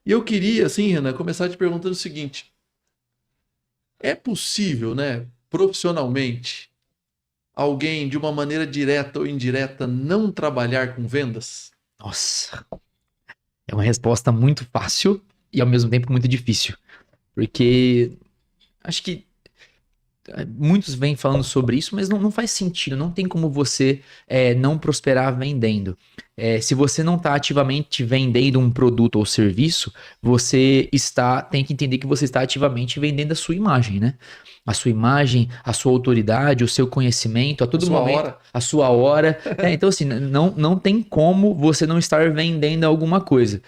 E eu queria, assim, Renan, começar te perguntando o seguinte: é possível, né, profissionalmente, alguém de uma maneira direta ou indireta não trabalhar com vendas? Nossa, é uma resposta muito fácil e ao mesmo tempo muito difícil. Porque acho que muitos vêm falando sobre isso, mas não faz sentido. Não tem como você não prosperar vendendo. Se você não está ativamente vendendo um produto ou serviço, tem que entender que você está ativamente vendendo a sua imagem, né? A sua imagem, a sua autoridade, o seu conhecimento, a A todo sua momento, hora? a sua hora. Então, assim, não tem como você não estar vendendo alguma coisa.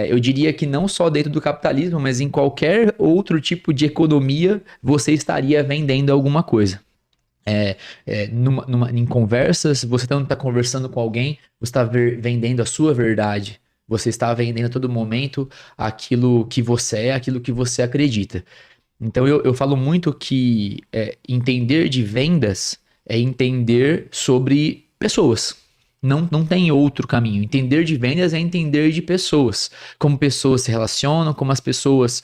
Eu diria que não só dentro do capitalismo, mas em qualquer outro tipo de economia, você estaria vendendo alguma coisa. Em conversas, você não está conversando com alguém, você está vendendo a sua verdade. Você está vendendo a todo momento aquilo que você é, aquilo que você acredita. Então eu falo muito que entender de vendas é entender sobre pessoas. Não tem outro caminho. Entender de vendas é entender de pessoas. Como pessoas se relacionam, como as pessoas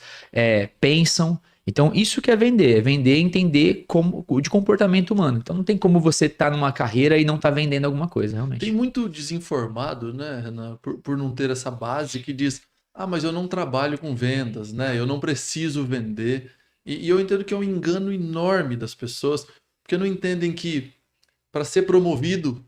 pensam. Então, isso que é vender é entender como, de comportamento humano. Então, não tem como você estar numa carreira e não estar vendendo alguma coisa, Tem realmente. muito desinformado, né, Renan, por não ter essa base que diz: ah, mas eu não trabalho com vendas, né? Eu não preciso vender. E eu entendo que é um engano enorme das pessoas, porque não entendem que para ser promovido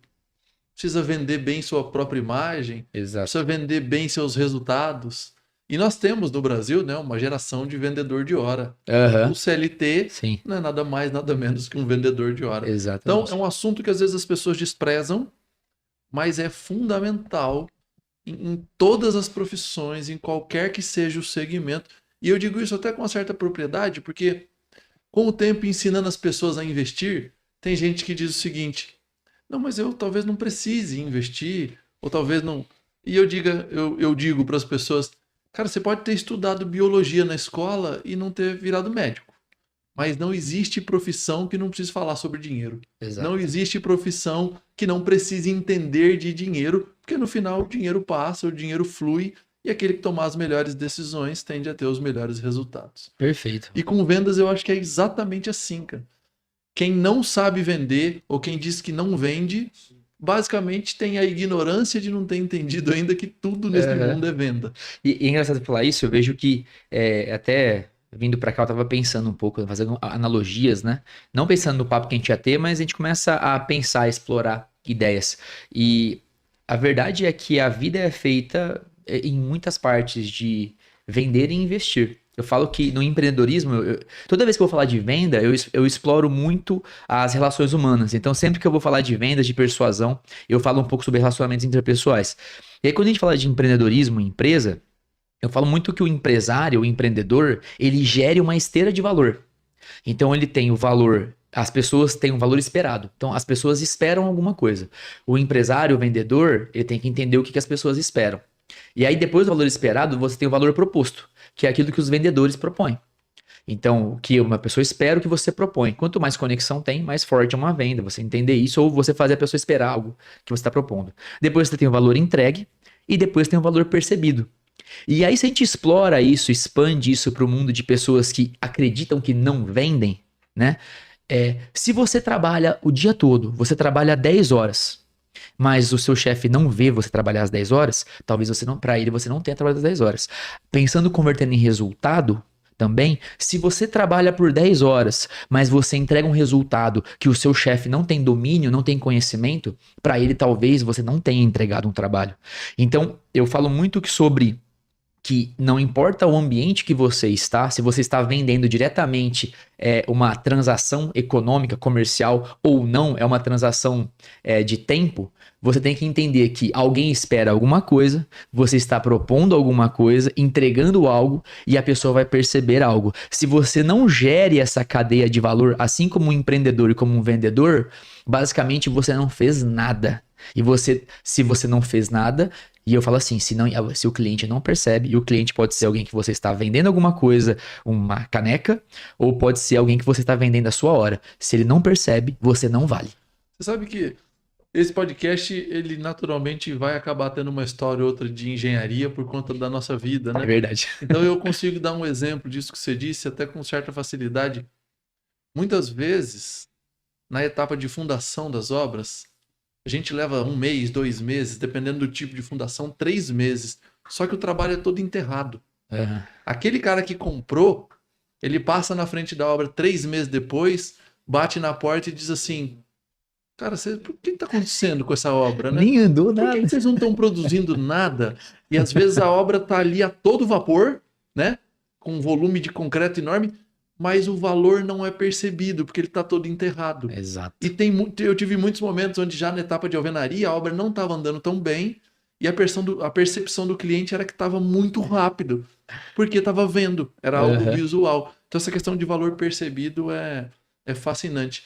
precisa vender bem sua própria imagem, precisa Exato. vender bem seus resultados. E nós temos no Brasil, né, uma geração de vendedor de hora. O Aham. CLT Sim, não é nada mais, nada menos que um vendedor de hora. Então, é exatamente. um assunto que às vezes as pessoas desprezam, mas é fundamental em todas as profissões, em qualquer que seja o segmento. E eu digo isso até com uma certa propriedade, porque com o tempo ensinando as pessoas a investir, tem gente que diz o seguinte: não, mas eu talvez não precise investir, ou talvez não. E eu digo para as pessoas: cara, você pode ter estudado biologia na escola e não ter virado médico. Mas não existe profissão que não precise falar sobre dinheiro. Não Exato. existe profissão que não precise entender de dinheiro, porque no final o dinheiro passa, o dinheiro flui e aquele que tomar as melhores decisões tende a ter os melhores resultados. Perfeito. E com vendas eu acho que é exatamente assim, cara. Quem não sabe vender ou quem diz que não vende, basicamente tem a ignorância de não ter entendido ainda que tudo nesse Aham. mundo é venda. E é engraçado falar isso, eu vejo que até vindo pra cá eu tava pensando um pouco, fazendo analogias, né? Não pensando no papo que a gente ia ter, mas a gente começa a pensar, a explorar ideias. E a verdade é que a vida é feita em muitas partes de vender e investir. Eu falo que no empreendedorismo, toda vez que eu vou falar de venda, eu exploro muito as relações humanas. Então, sempre que eu vou falar de vendas, de persuasão, eu falo um pouco sobre relacionamentos interpessoais. E aí, quando a gente fala de empreendedorismo em empresa, eu falo muito que o empresário, o empreendedor, ele gere uma esteira de valor. Então ele tem o valor, as pessoas têm um valor esperado. Então as pessoas esperam alguma coisa. O empresário, o vendedor, ele tem que entender o que que as pessoas esperam. E aí depois do valor esperado, você tem o valor proposto, que é aquilo que os vendedores propõem. Então, o que uma pessoa espera, o que você propõe. Quanto mais conexão tem, mais forte é uma venda. Você entender isso ou você fazer a pessoa esperar algo que você está propondo. Depois você tem o valor entregue e depois tem o valor percebido. E aí, se a gente explora isso, expande isso para o mundo de pessoas que acreditam que não vendem, né? Se você trabalha o dia todo, você trabalha 10 horas, mas o seu chefe não vê você trabalhar as 10 horas, talvez você não, para ele você não tenha trabalhado as 10 horas. Pensando convertendo em resultado, também, se você trabalha por 10 horas, mas você entrega um resultado que o seu chefe não tem domínio, não tem conhecimento, para ele talvez você não tenha entregado um trabalho. Então, eu falo muito sobre que não importa o ambiente que você está, se você está vendendo diretamente uma transação econômica, comercial ou não, é uma transação de tempo, você tem que entender que alguém espera alguma coisa, você está propondo alguma coisa, entregando algo e a pessoa vai perceber algo. Se você não gere essa cadeia de valor, assim como um empreendedor e como um vendedor, basicamente você não fez nada. E se você não fez nada, e eu falo assim, se o cliente não percebe, e o cliente pode ser alguém que você está vendendo alguma coisa, uma caneca, ou pode ser alguém que você está vendendo a sua hora. Se ele não percebe, você não vale. Você sabe que esse podcast, ele naturalmente vai acabar tendo uma história ou outra de engenharia por conta da nossa vida, É né? verdade. Então eu consigo dar um exemplo disso que você disse até com certa facilidade. Muitas vezes, na etapa de fundação das obras, a gente leva 1 mês, 2 meses, dependendo do tipo de fundação, 3 meses. Só que o trabalho é todo enterrado. Aham. Aquele cara que comprou, ele passa na frente da obra 3 meses depois, bate na porta e diz assim: Cara, o que está acontecendo com essa obra, né? Nem andou Por que nada. vocês não estão produzindo nada? E às vezes a obra está ali a todo vapor, né? Com um volume de concreto enorme, mas o valor não é percebido, porque ele está todo enterrado. E Exato. eu tive muitos momentos onde já na etapa de alvenaria a obra não estava andando tão bem e a percepção do cliente era que estava muito rápido, porque estava vendo, era algo Aham. visual. Então essa questão de valor percebido é fascinante.